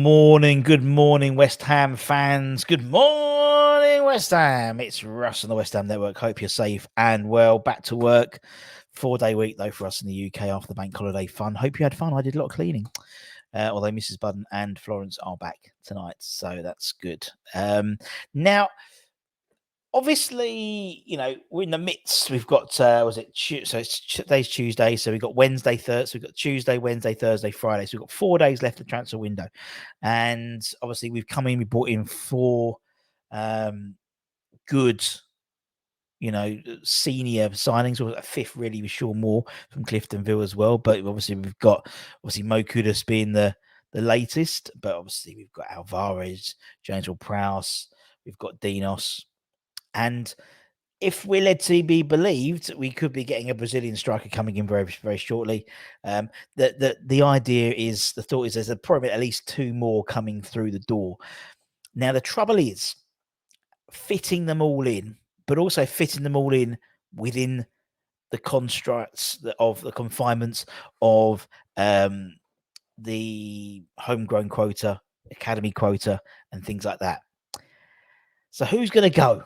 good morning, West Ham fans. Good morning, West Ham. It's Russ on the West Ham Network. Hope you're safe and well. Back to work. 4-day week, though, for us in the UK after the bank holiday fun. Hope you had fun. I did a lot of cleaning, although Mrs. Budden and Florence are back tonight, so that's good. Now, obviously, we're in the midst. We've got so it's today's Tuesday, so we've got Wednesday, Thursday, so we've got Tuesday, Wednesday, Thursday, Friday. So we've got 4 days left of the transfer window, and obviously we brought in four good, senior signings, or a fifth really with Sean Moore from Cliftonville as well. But obviously we've got Mo Kudus being the latest, but obviously we've got Alvarez, James Ward-Prowse, we've got Dinos. And if we're led to be believed, we could be getting a Brazilian striker coming in very, very shortly. The idea is, the thought is, there's probably at least two more coming through the door. Now, the trouble is fitting them all in, but also fitting them all in within the constructs of the confinements of the homegrown quota, academy quota, and things like that. So who's going to go?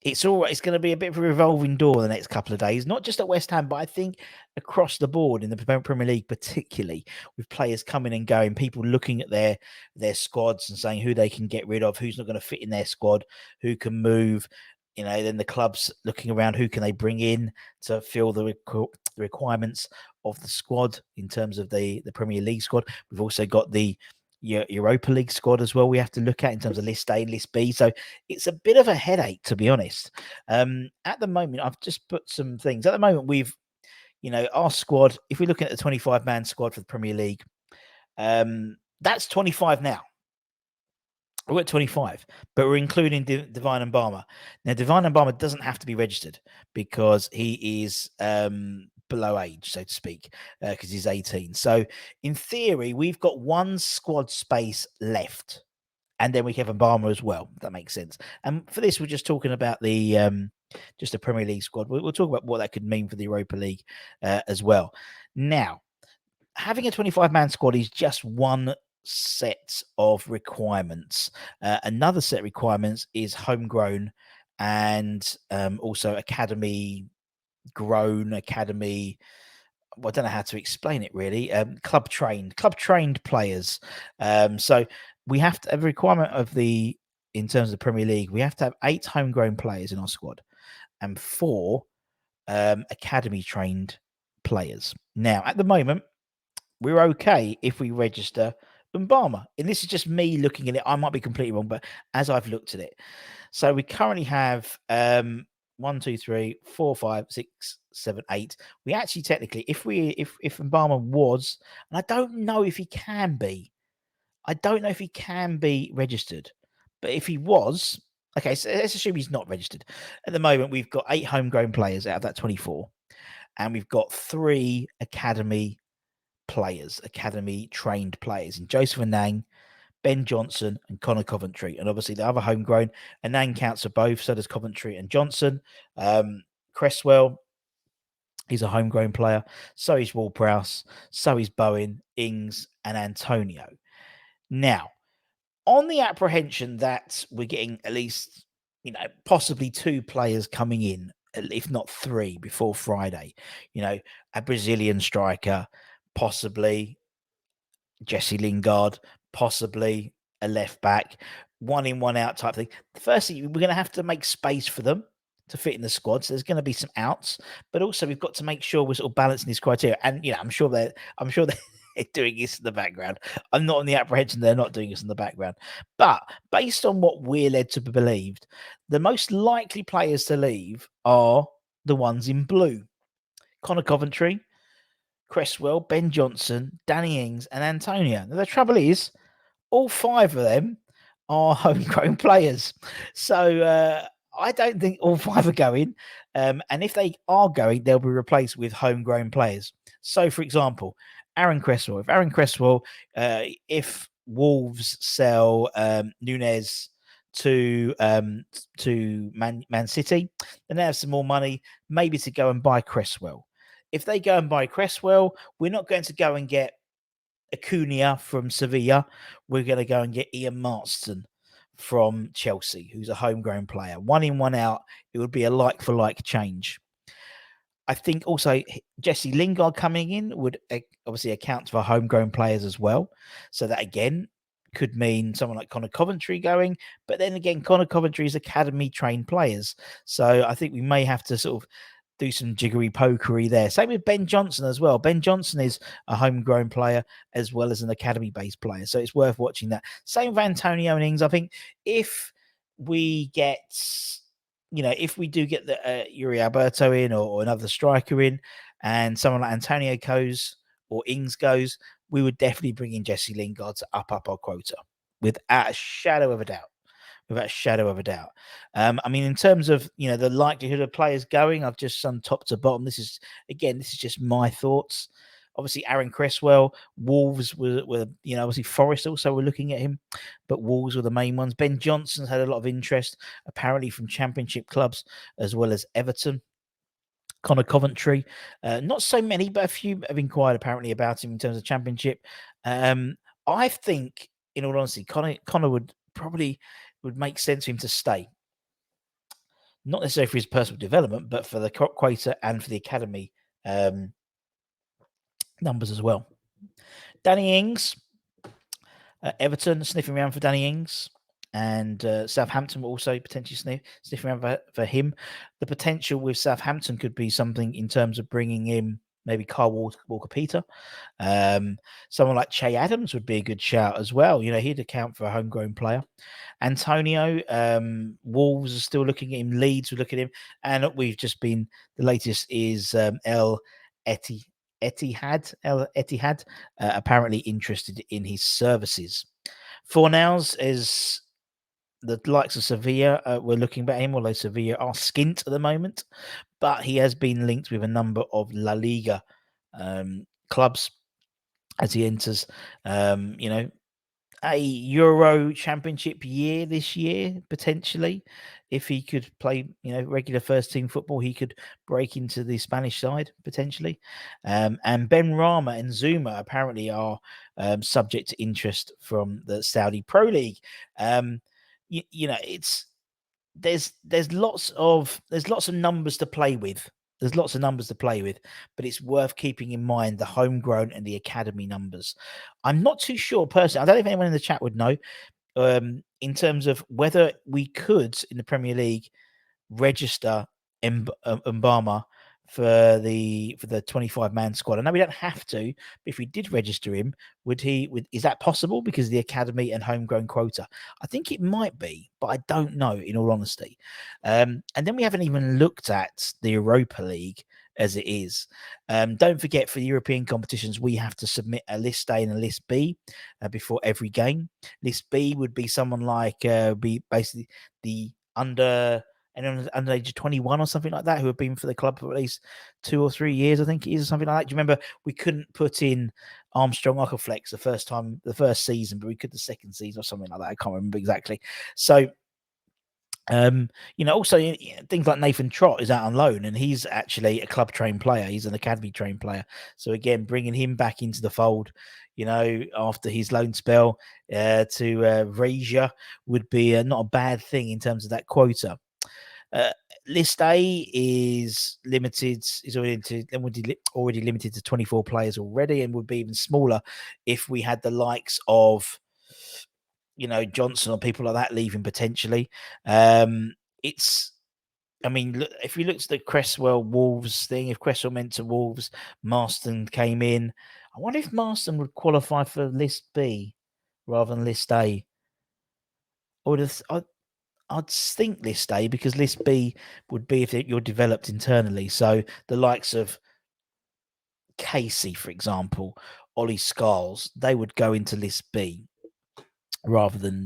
It's all right. It's going to be a bit of a revolving door the next couple of days, not just at West Ham, but I think across the board in the Premier League, particularly with players coming and going, people looking at their squads and saying who they can get rid of, who's not going to fit in their squad, who can move. Then the clubs looking around, who can they bring in to fill the requirements of the squad in terms of the Premier League squad. We've also got the Europa League squad as well we have to look at in terms of list A and list B. So it's a bit of a headache, to be honest. At the moment, I've just put some things. At the moment, we've, our squad, if we're looking at the 25-man squad for the Premier League, that's 25 now. We're at 25, but we're including Divine Mbama. Now, Divine Mbama doesn't have to be registered because he is below age, so to speak, because he's 18. So, in theory, we've got one squad space left, and then we have Mbama as well. If that makes sense. And for this, we're just talking about the just a Premier League squad. We'll talk about what that could mean for the Europa League as well. Now, having a 25-man squad is just one set of requirements. Another set of requirements is homegrown and also academy grown, academy. Well, I don't know how to explain it really. Club trained players. So we have to have a requirement in terms of the Premier League, we have to have 8 homegrown players in our squad and 4 academy trained players. Now, at the moment, we're okay if we register Mbama. And this is just me looking at it. I might be completely wrong, but as I've looked at it. So we currently have 1, 2, 3, 4, 5, 6, 7, 8. We actually technically, if Mbama was, and I don't know if he can be, registered. But if he was, okay, so let's assume he's not registered. At the moment, we've got 8 homegrown players out of that 24. And we've got 3 academy players, academy trained players, and Joseph Anang, Ben Johnson, and Connor Coventry. And obviously the other homegrown, Anang counts for both, so does Coventry and Johnson. Cresswell, he's a homegrown player. So is Ward-Prowse, so is Bowen, Ings, and Antonio. Now, on the apprehension that we're getting at least, possibly 2 players coming in, if not 3, before Friday, a Brazilian striker, possibly Jesse Lingard, possibly a left back, 1 in, 1 out type thing. Firstly, we're going to have to make space for them to fit in the squad. So there's going to be some outs, but also we've got to make sure we're sort of balancing these criteria. And I'm sure they're doing this in the background. I'm not on the apprehension they're not doing this in the background. But based on what we're led to believe, the most likely players to leave are the ones in blue. Connor Coventry, Cresswell, Ben Johnson, Danny Ings, and Antonio. Now, the trouble is, all 5 of them are homegrown players. So I don't think all 5 are going. And if they are going, they'll be replaced with homegrown players. So, for example, Aaron Cresswell. If Aaron Cresswell, if Wolves sell Nunez to Man City, then they have some more money, maybe to go and buy Cresswell. If they go and buy Cresswell, we're not going to go and get Acuna from Sevilla. We're going to go and get Ian Marston from Chelsea, who's a homegrown player. One in, one out. It would be a like-for-like change. I think also Jesse Lingard coming in would obviously account for homegrown players as well. So that, again, could mean someone like Connor Coventry going. But then again, Connor Coventry's academy-trained players. So I think we may have to sort of do some jiggery pokery there. Same with Ben Johnson as well. Ben Johnson is a homegrown player as well as an academy-based player. So it's worth watching that. Same with Antonio and Ings. I think if we get... if we do get the Yuri Alberto in or another striker in, and someone like Antonio goes or Ings goes, we would definitely bring in Jesse Lingard to up our quota without a shadow of a doubt. Without a shadow of a doubt. I mean, in terms of the likelihood of players going, I've just summed top to bottom. This is just my thoughts. Obviously, Aaron Cresswell, Wolves were obviously Forest also were looking at him, but Wolves were the main ones. Ben Johnson's had a lot of interest, apparently from Championship clubs as well as Everton. Connor Coventry, not so many, but a few have inquired apparently about him in terms of Championship. I think, in all honesty, Connor would make sense for him to stay. Not necessarily for his personal development, but for the quota and for the academy numbers as well. Danny Ings, Everton sniffing around for Danny Ings, and Southampton will also potentially sniffing around for him. The potential with Southampton could be something in terms of bringing in maybe Kyle Walker-Peters. Someone like Che Adams would be a good shout as well. He'd account for a homegrown player. Antonio, Wolves are still looking at him. Leeds would look at him. And we've just been, the latest is El Etihad, apparently interested in his services. Fornals is the likes of Sevilla. We're looking at him, although Sevilla are skint at the moment. But he has been linked with a number of La Liga clubs as he enters, a Euro Championship year this year, potentially. If he could play, regular first-team football, he could break into the Spanish side, potentially. And Ben Rama and Zuma apparently are subject to interest from the Saudi Pro League. There's lots of numbers to play with. There's lots of numbers to play with, but it's worth keeping in mind the homegrown and the academy numbers. I'm not too sure personally. I don't know if anyone in the chat would know in terms of whether we could in the Premier League register Mbama for the 25-man squad. I know we don't have to, but if we did register him, is that possible because of the academy and homegrown quota? I think it might be, but I don't know, in all honesty. And then we haven't even looked at the Europa League as it is. Don't forget, for the European competitions, we have to submit a list A and a list B before every game. List B would be someone like be basically the under age of 21 or something like that, who have been for the club for at least 2 or 3 years, I think it is, or something like that. Do you remember we couldn't put in Armstrong Ockerflex the first season, but we could the second season or something like that? I can't remember exactly. So also things like Nathan Trott is out on loan, and he's actually a club trained player. He's an academy trained player. So again, bringing him back into the fold, after his loan spell to Regia would be not a bad thing in terms of that quota. List A is limited. Is already limited to 24 players already, and would be even smaller if we had the likes of Johnson or people like that leaving potentially. If you looked at the Cresswell Wolves thing, if Cresswell went to Wolves, Marston came in. I wonder if Marston would qualify for List B rather than List A. I'd think List A, because List B would be if you're developed internally. So the likes of Casey, for example, Ollie Scarles, they would go into List B rather than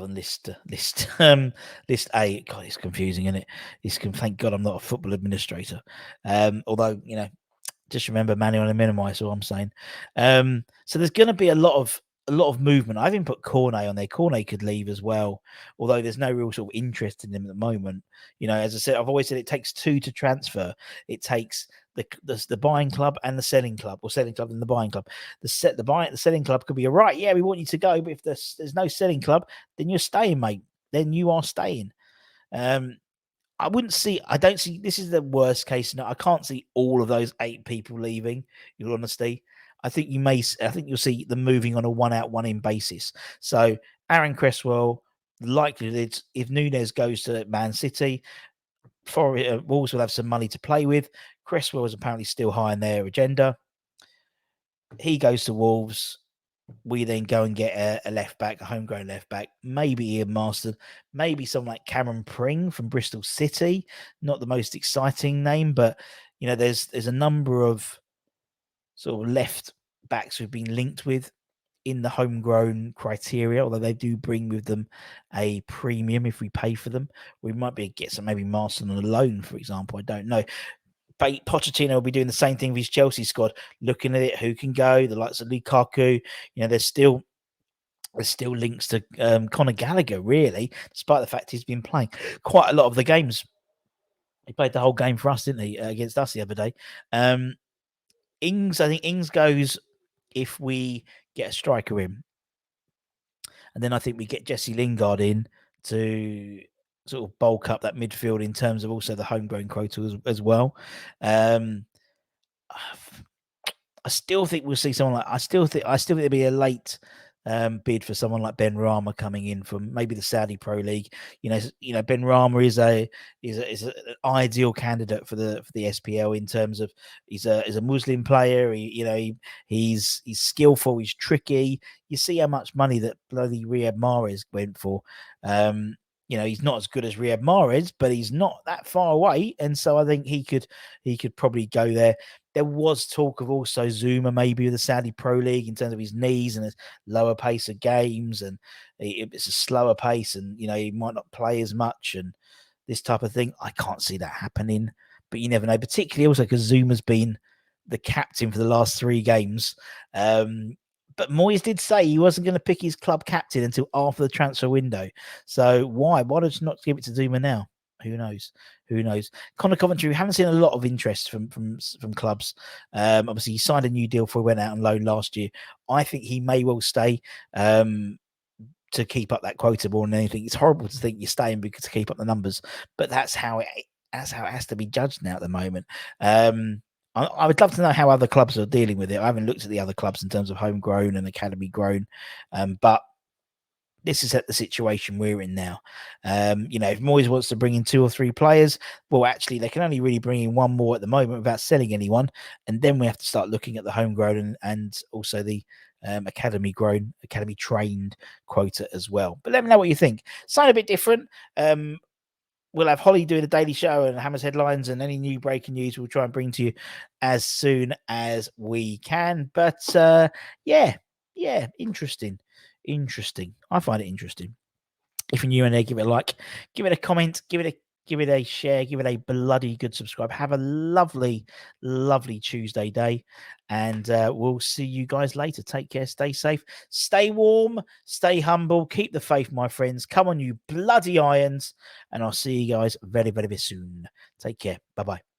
list list A. God, it's confusing, isn't it? Thank God I'm not a football administrator. Although just remember manual and minimize. All I'm saying. So there's going to be a lot of a lot of movement. I've even put Cornet on there. Cornet could leave as well, although there's no real sort of interest in him at the moment. You know, as I said, I've always said it takes two to transfer. It takes the buying club and the selling club, or selling club and the buying club. The selling club could be, all right, yeah, we want you to go, but if there's no selling club, then you're staying, mate. Then you are staying. I don't see, this is the worst case scenario. I can't see all of those 8 people leaving, in all honesty. I think you'll see them moving on a 1 out, 1 in basis. So Aaron Cresswell, likely if Nunez goes to Man City, Wolves will have some money to play with. Cresswell is apparently still high on their agenda. He goes to Wolves. We then go and get a left back, a homegrown left back, maybe Ian Marston, maybe someone like Cameron Pring from Bristol City. Not the most exciting name, but you know, there's a number of sort of left backs who've been linked with in the homegrown criteria, although they do bring with them a premium if we pay for them. We might be able to get some, maybe Marston on a loan, for example. I don't know. But Pochettino will be doing the same thing with his Chelsea squad, looking at it, who can go, the likes of Lukaku. You know, there's still links to Conor Gallagher, really, despite the fact he's been playing quite a lot of the games. He played the whole game for us, didn't he, against us the other day. I think Ings goes if we get a striker in. And then I think we get Jesse Lingard in to sort of bulk up that midfield in terms of also the homegrown quota as well. I still think we'll see someone like I still think there'll be a late bid for someone like Ben Rama coming in from maybe the Saudi Pro League. You know, Ben Rama is an ideal candidate for the SPL in terms of he's a Muslim player. He's skillful, he's tricky. You see how much money that bloody Riyad Mahrez went for. You know, he's not as good as Riyad Mahrez, but he's not that far away, and so I think he could probably go there. There was talk of also Zuma maybe with the Saudi Pro League in terms of his knees and his lower pace of games, and it's a slower pace, and you know he might not play as much and this type of thing. I can't see that happening, but you never know. Particularly also because Zuma's been the captain for the last 3 games. But Moyes did say he wasn't going to pick his club captain until after the transfer window. So why? Why don't you not give it to Zuma now? Who knows? Connor Coventry, we haven't seen a lot of interest from clubs. Obviously, he signed a new deal before he went out on loan last year. I think he may well stay to keep up that quota more than anything. It's horrible to think you're staying because to keep up the numbers, but that's how it has to be judged now at the moment. I would love to know how other clubs are dealing with it. I haven't looked at the other clubs in terms of homegrown and academy grown, but this is the situation we're in now. You know, if Moyes wants to bring in 2 or 3 players, well, actually, they can only really bring in 1 more at the moment without selling anyone. And then we have to start looking at the homegrown and also the academy grown, academy trained quota as well. But let me know what you think. Something a bit different. We'll have Holly doing a daily show and Hammers headlines and any new breaking news we'll try and bring to you as soon as we can. But yeah, interesting. I find it interesting. If you're new in there, give it a like, give it a comment, give it a share, give it a bloody good subscribe. Have a lovely, lovely Tuesday day, and we'll see you guys later. Take care, stay safe, stay warm, stay humble, keep the faith, my friends. Come on, you bloody irons, and I'll see you guys very, very, very soon. Take care. Bye-bye.